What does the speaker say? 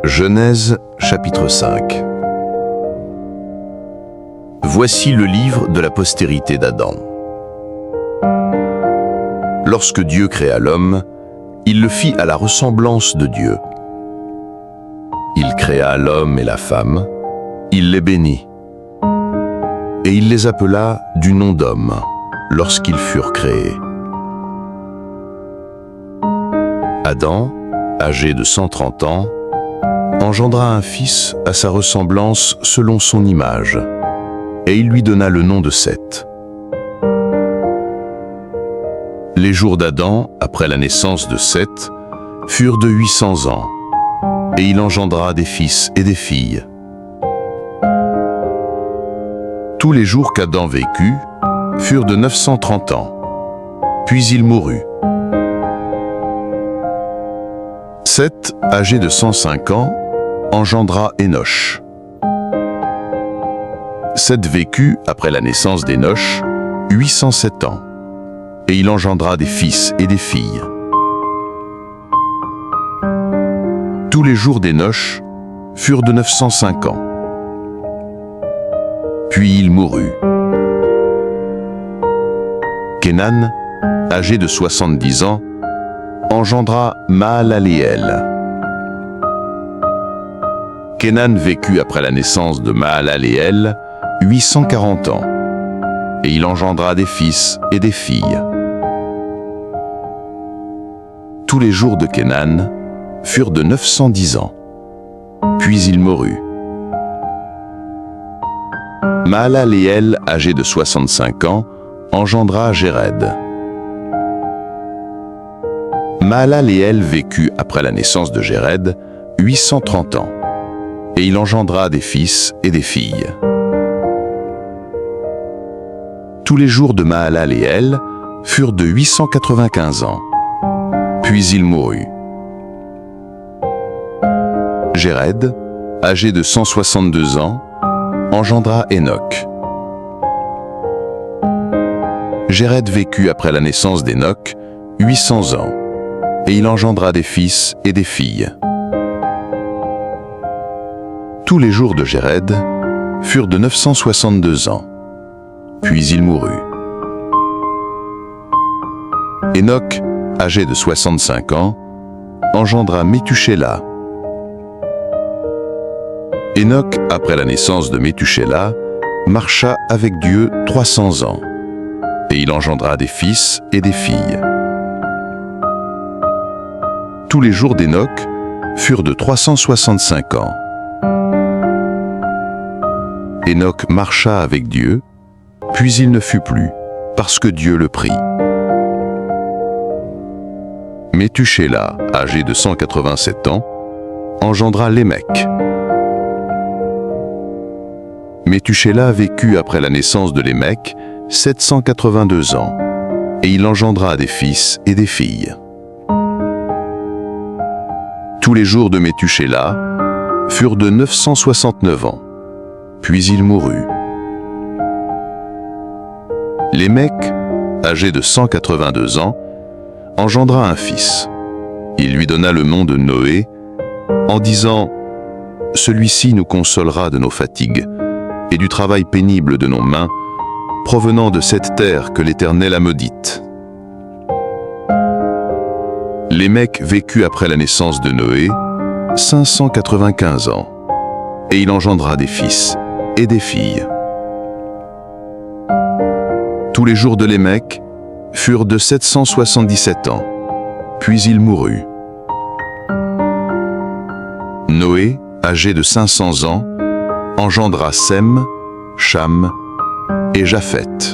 Genèse chapitre 5. Voici le livre de la postérité d'Adam. Lorsque Dieu créa l'homme, il le fit à la ressemblance de Dieu. Il créa l'homme et la femme, il les bénit. Et il les appela du nom d'homme, lorsqu'ils furent créés. Adam, âgé de 130 ans, engendra un fils à sa ressemblance selon son image, et il lui donna le nom de Seth. Les jours d'Adam, après la naissance de Seth, furent de 800 ans, et il engendra des fils et des filles. Tous les jours qu'Adam vécut furent de 930 ans, puis il mourut. Seth, âgé de 105 ans, engendra Énoch. Seth vécut, après la naissance d'Énoch, 807 ans, et il engendra des fils et des filles. Tous les jours d'Énoch furent de 905 ans. Puis il mourut. Kénan, âgé de 70 ans, engendra Mahalaleel. Kénan vécut après la naissance de Mahalaleel 840 ans, et il engendra des fils et des filles. Tous les jours de Kénan furent de 910 ans, puis il mourut. Mahalaleel, âgé de 65 ans, engendra Jéred. Mahalaleel vécut après la naissance de Jéred 830 ans, et il engendra des fils et des filles. Tous les jours de Mahalaleel furent de 895 ans, puis il mourut. Jéred, âgé de 162 ans, engendra Énoch. Jéred vécut après la naissance d'Énoch 800 ans, et il engendra des fils et des filles. Tous les jours de Jéred furent de 962 ans, puis il mourut. Énoch, âgé de 65 ans, engendra Métuchéla. Énoch, après la naissance de Métuchéla, marcha avec Dieu 300 ans, et il engendra des fils et des filles. Tous les jours d'Énoch furent de 365 ans. Énoch marcha avec Dieu, puis il ne fut plus, parce que Dieu le prit. Métuchéla, âgé de 187 ans, engendra Lémec. Métuchéla vécut après la naissance de Lémec 782 ans, et il engendra des fils et des filles. Tous les jours de Métuchéla furent de 969 ans, puis il mourut. Lémec, âgé de 182 ans, engendra un fils. Il lui donna le nom de Noé, en disant « Celui-ci nous consolera de nos fatigues et du travail pénible de nos mains, provenant de cette terre que l'Éternel a maudite. » Lémec vécut après la naissance de Noé 595 ans, et il engendra des fils et des filles. Tous les jours de Lémec furent de 777 ans, puis il mourut. Noé, âgé de 500 ans, engendra Sem, Cham et Japheth.